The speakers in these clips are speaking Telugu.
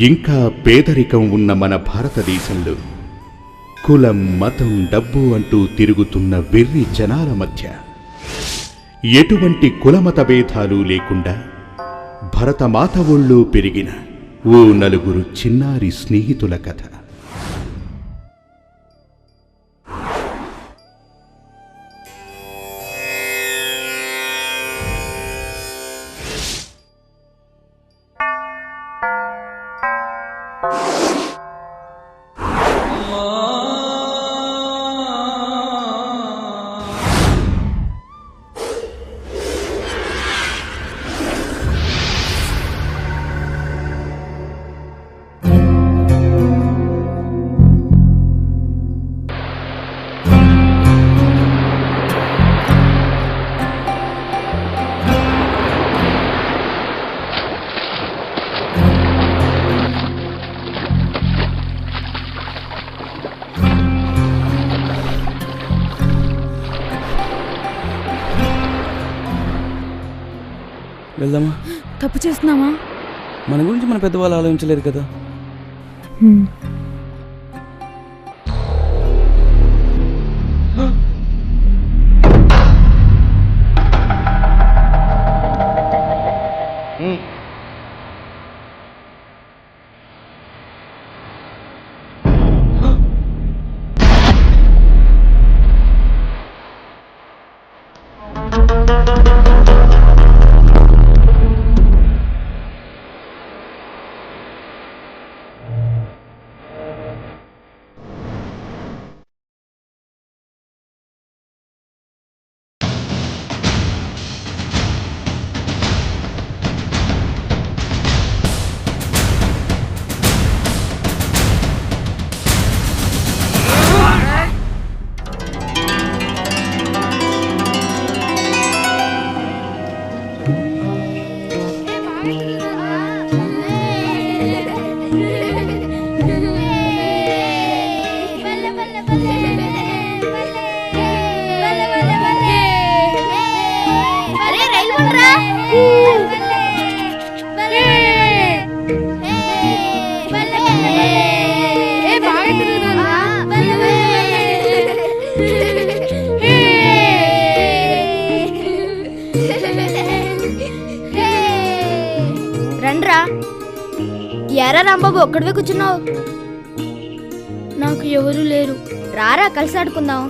ఇంకా పేదరికం ఉన్న మన భారతదేశంలో కులం, మతం, డబ్బు అంటూ తిరుగుతున్న వెర్రి జనాల మధ్య ఎటువంటి కులమత భేదాలు లేకుండా భరతమాత ఒళ్ళో పెరిగిన ఓ నలుగురు చిన్నారి స్నేహితుల కథ. వెళ్దామా? తప్పు చేస్తున్నావా? మన గురించి మన పెద్దవాళ్ళు ఆలోచించలేదు కదా. రండ్రా. ఎరా రాంబాబు ఒక్కడివే కూర్చున్నావు? నాకు ఎవరు లేరు. రారా కలిసి ఆడుకుందాం.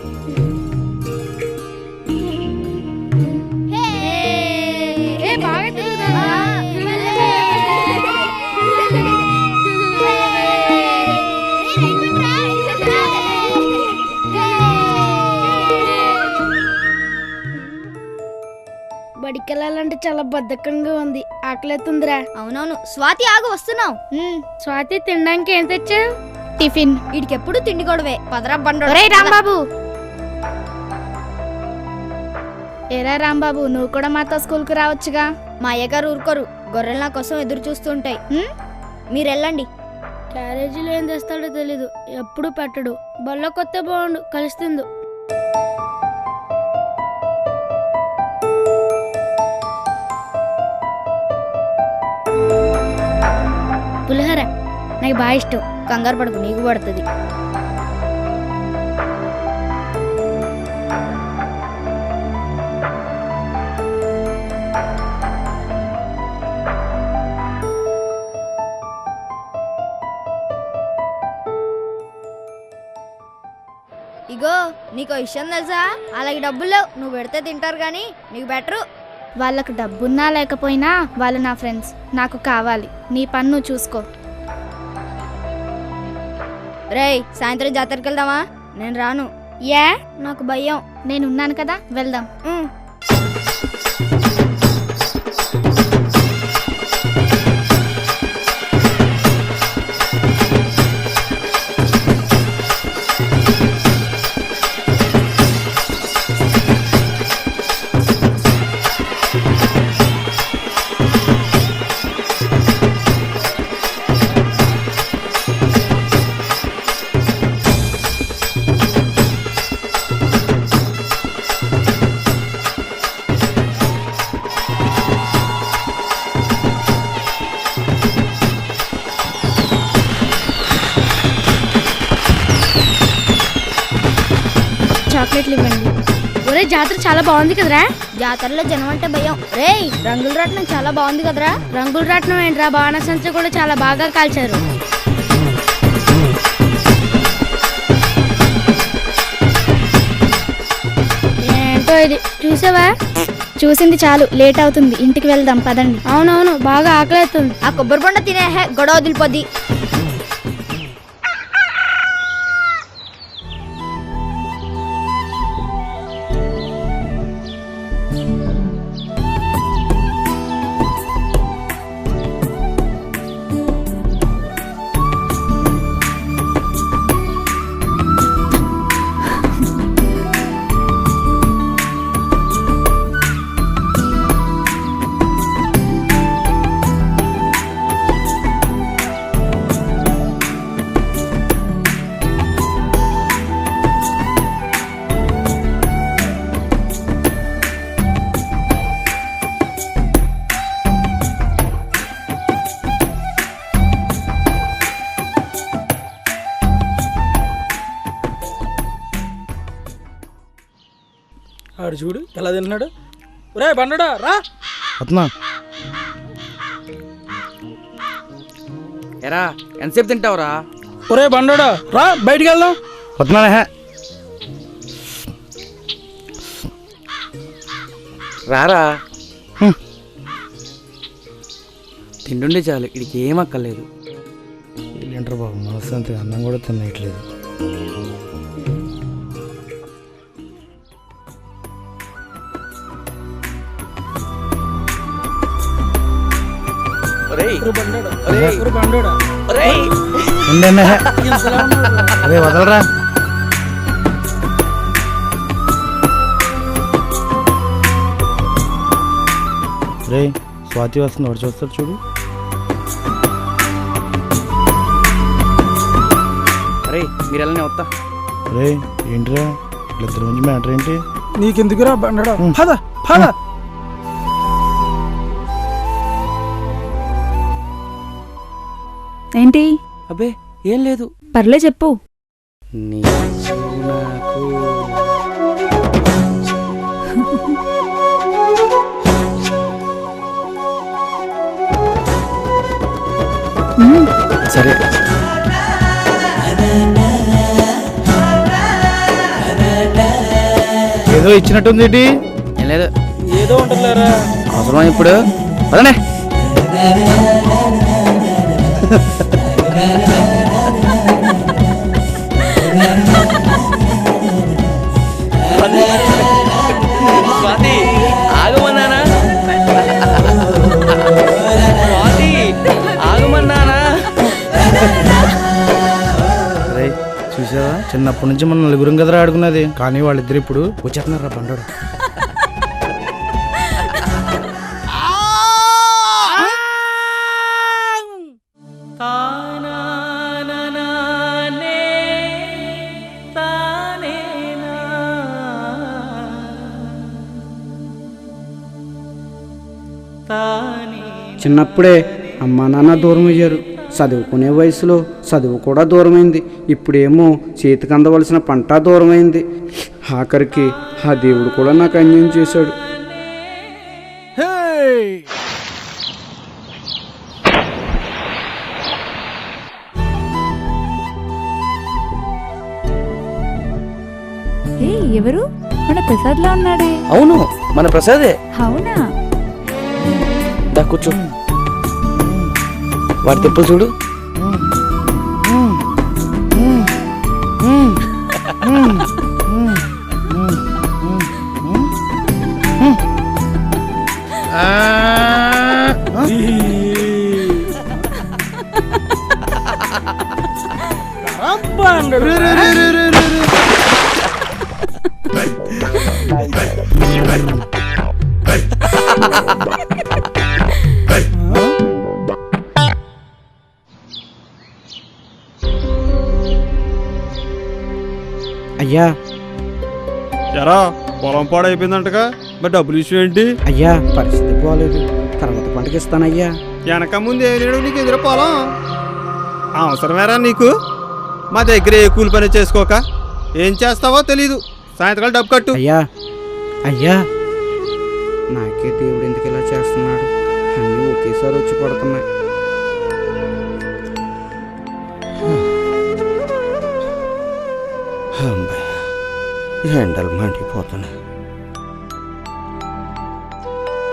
బడికెళ్ళాలంటే చాలా బద్ధకంగా ఉంది. ఆకలేతుందిరా. అవునవును. స్వాతి ఆగు, వస్తున్నావు. స్వాతి, తినడానికి ఏం తెచ్చావు? టిఫిన్. వీడికెప్పుడు తిండి గొడవే. పదరా బండోడు. ఒరేయ్ రాంబాబు. ఏరా రాంబాబు, నువ్వు కూడా మాతో స్కూల్కి రావచ్చుగా. మా అయ్యగారు ఊరుకోరు. గొర్రెలు నా కోసం ఎదురు చూస్తుంటాయి. మీరు వెళ్ళండి. క్యారేజీలో ఏం తెస్తాడో తెలీదు. ఎప్పుడు పెట్టడు. బల్ల కొత్త బాగుండు, కలుస్తుందు. పులిహోర నాకు బాగా ఇష్టం. కంగారు పడుకు, నీకు పడుతుంది. ఇగో నీకు విషయం తెలుసా? అలాగే డబ్బులు లేవు. నువ్వు పెడితే తింటారు కానీ నీకు బెటరు. వాళ్ళకు డబ్బున్నా లేకపోయినా వాళ్ళు నా ఫ్రెండ్స్. నాకు కావాలి. నీ పని నువ్వు చూసుకో. రేయ్, సాయంత్రం జాతరకి వెళ్దామా? నేను రాను. ఏ? నాకు భయం. నేనున్నాను కదా, వెళ్దాం. చాక్లెట్లు ఇవ్వండి. ఒరే జాతర చాలా బాగుంది కదరా. జాతరలో జనం అంటే భయం. రేయ్ రంగుల రాట్నం చాలా బాగుంది కదరా. రంగుల రాట్నం ఏంట్రా, బాణసంచ కూడా చాలా బాగా కాల్చారు. ఏంటో ఇది చూసావా? చూసింది చాలు, లేట్ అవుతుంది, ఇంటికి వెళ్దాం పదండి. అవునవును, బాగా ఆకలి అవుతుంది. ఆ కొబ్బరి బొండ తినే గొడవ వదిలిపోద్ది. ఆడు చూడు ఎలా తిన్నాడు. రే బండడా రా. అత్నా ఎరా ఎంతసేపు తింటావురా? ఒరే బండోడా రా, బయటికి వెళ్దాం. వస్తున్నానే హే. రారా. తిండుండే చాలు, ఇడికి ఏం అక్కర్లేదు. ఏంట్రా బాబు, మనశ్శాంతి అన్నం కూడా తినేయట్లేదు. అదే వదలరా. రే స్వాతి వస్తుంది, వాడు చూస్తాడు చూడు. అరే మీరు వెళ్ళనే వస్తా. రే ఏంట్రా ఇద్దరు నుంచి మ్యాటర్ ఏంటి? నీకెందుకురా బండోడా, పద పద. ఏంటి? అబ్బే ఏం లేదు. పర్లే చెప్పు. సరే ఏదో ఇచ్చినట్టుంది ఏంటి? ఏం లేదు. ఏదో ఉంటుందిలేరా. అవసరమా ఇప్పుడు? అదనే స్వాతి ఆగమన్నానా? స్వాతి ఆగమన్నానా? రే చూసావా, చిన్నప్పటి నుంచి మనం నలుగురం కదరా ఆడుకున్నది, కానీ వాళ్ళిద్దరు ఇప్పుడు వచ్చేస్తున్నారా బండోడు. చిన్నప్పుడే అమ్మా నాన్న దూరం అయ్యారు. చదువుకునే వయసులో చదువు కూడా దూరమైంది. ఇప్పుడేమో చేతికి అందవలసిన పంట దూరమైంది. ఆఖరికి ఆ దేవుడు కూడా నాకు అన్యాయం చేశాడు. ఎవరు? మన ప్రసాద్ లా ఉన్నాడే. అవును మన ప్రసాదే. అవునా? దా కూర్చో. వాడి తెప్పులు చూడు. అయ్యా ఎరా పొలం పాడైపోయిందంటగా, మరి డబ్బులు ఇష్యూ ఏంటి? అయ్యా పరిస్థితి బాగోలేదు, తర్వాత పంటకి ఇస్తానయ్యా. వెనక ముందు ఏలేడు నీకు ఎదురు పొలం అవసరమేరా నీకు? మా దగ్గర ఏ కూలి పని చేసుకోక ఏం చేస్తావో తెలీదు. సాయంత్రం డబ్బు కట్టు. అయ్యా అయ్యా నాకే దేవుడు ఎందుకు ఇలా చేస్తున్నాడు? అన్నీ ఒకేసారి వచ్చి పడుతున్నాయి. ఎండలు మండిపోతున్నాయి.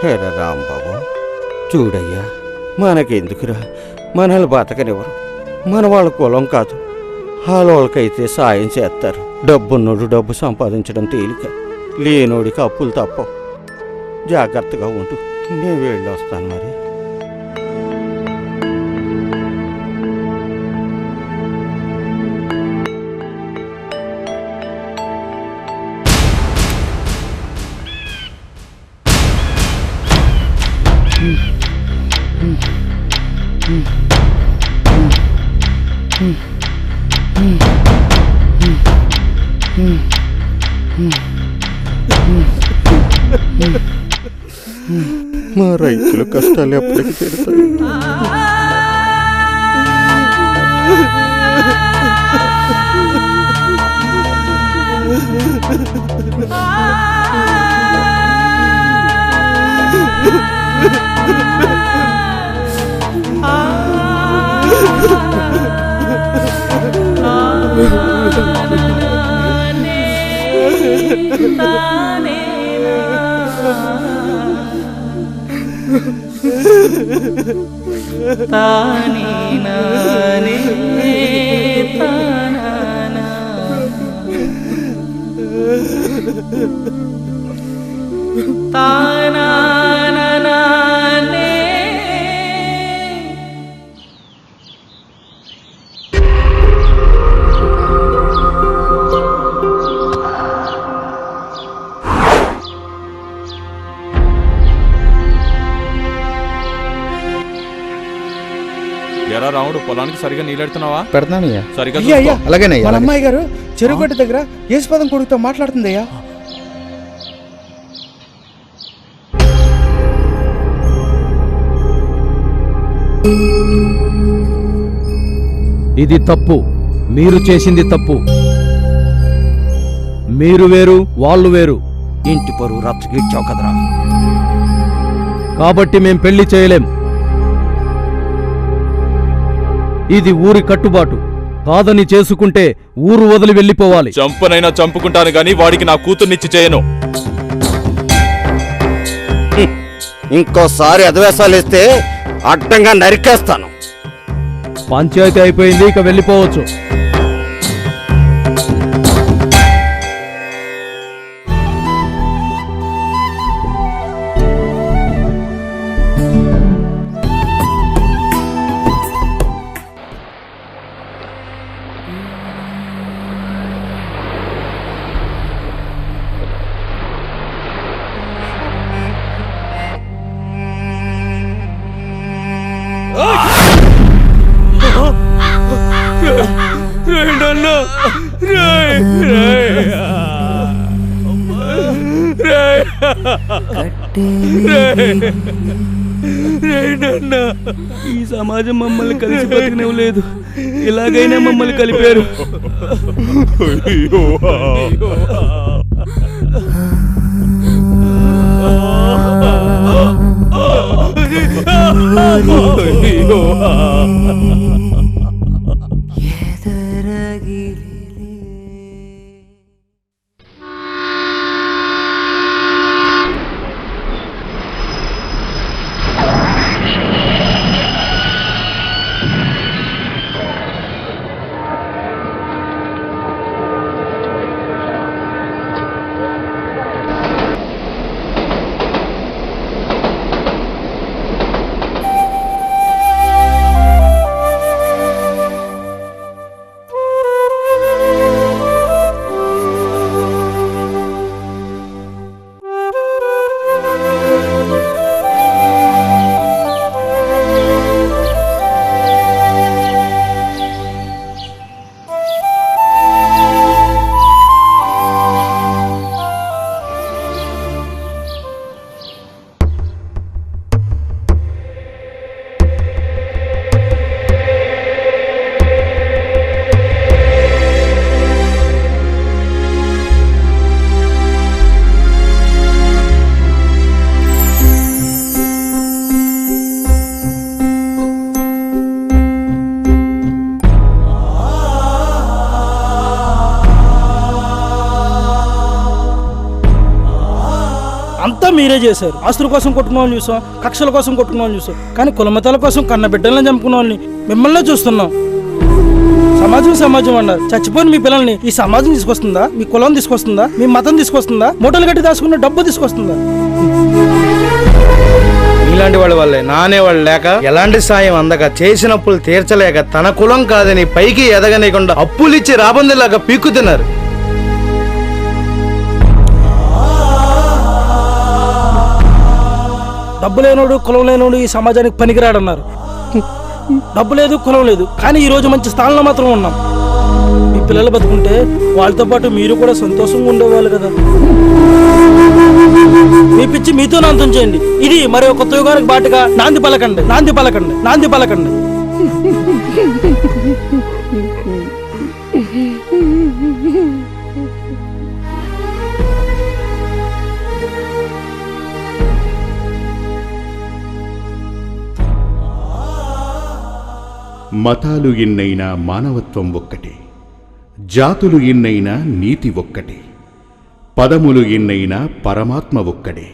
హేరా రాంబాబు, చూడయ్యా, మనకెందుకురా, మనల్ని బతకనివ్వరు. మన వాళ్ళ కులం కాదు, వాళ్ళకైతే సాయం చేస్తారు. డబ్బున్నోడు డబ్బు సంపాదించడం తేలిక, లేనోడికి అప్పులు తప్పవు. జాగ్రత్తగా ఉండు, నేను వెళ్ళి వస్తాను మరి. మా రైతుల కష్టాలు ఎప్పటికీ తీరుతాయి. ఎరా రాముడు, పొలానికి సరిగా నీళ్ళెడుతున్నావా? పెడతానయ్యా. సరిగా అయ్యా అయ్యా, చూసుకో. అలాగేనయ్యా. మన అమ్మాయి గారు చెరువు గట్టు దగ్గర యేసుపాదం కొడుకుతో మాట్లాడుతుందయ్యా. ఇది తప్పు, మీరు చేసింది తప్పు. మీరు వేరు, వాళ్ళు వేరు. ఇంటి పరువు రచ్చగిచ్చావు కదరా. కాబట్టి మేం పెళ్లి చేయలేం. ఇది ఊరి కట్టుబాటు. కాదని చేసుకుంటే ఊరు వదిలి వెళ్ళిపోవాలి. చంపనైనా చంపుకుంటాను గాని వాడికి నా కూతుర్నిచ్చి చేయను. ఇంకోసారి అధవేశాలు ఇస్తే అడ్డంగా నరికేస్తాను. పంచాయతీ అయిపోయింది, ఇక వెళ్ళిపోవచ్చు. ఈ సమాజం మమ్మల్ని కలిసి బతికినవ్వలేదు, ఇలాగైనా మమ్మల్ని కలిపారు. మీరే చేశారు. ఆస్తుల కోసం కొట్టుకున్న వాళ్ళని చూసాం, కక్షల కోసం కొట్టుకున్న వాళ్ళని చూసాం, కానీ కులమతాల కోసం కన్న బిడ్డలను చంపుకున్న వాళ్ళని మిమ్మల్నే చూస్తున్నాం. సమాజం అన్నారు. చచ్చిపోయిన మీ పిల్లల్ని ఈ సమాజం తీసుకొస్తుందా? మీ కులం తీసుకొస్తుందా? మీ మతం తీసుకొస్తుందా? మూటలు కట్టి దాచుకున్న డబ్బు తీసుకొస్తుందా? ఇలాంటి వాళ్ళ వల్లే నానేవాళ్ళు లేక, ఎలాంటి సాయం అందక, చేసిన అప్పులు తీర్చలేక, తన కులం కాదని పైకి ఎదగనీయకుండా అప్పులిచ్చి రాబందిలాగా పీక్కుతున్నారు. డబ్బు లేనోడు కులం లేనోడు ఈ సమాజానికి పనికిరాడన్నారు. డబ్బు లేదు కులం లేదు, కానీ ఈ రోజు మంచి స్థానంలో మాత్రం ఉన్నాం. మీ పిల్లలు బతుకుంటే వాళ్ళతో పాటు మీరు కూడా సంతోషంగా ఉండేవాళ్ళు కదా. మీ పిచ్చి మీతోనే అంతం చేయండి. ఇది మరో కొత్త యుగానికి బాటుగా నాంది పలకండి, నాంది పలకండి, నాంది పలకండి. మతాలు ఎన్నైనా మానవత్వం ఒక్కటే, జాతులు ఎన్నైనా నీతి ఒక్కటే, పదములు ఎన్నైనా పరమాత్మ ఒక్కడే.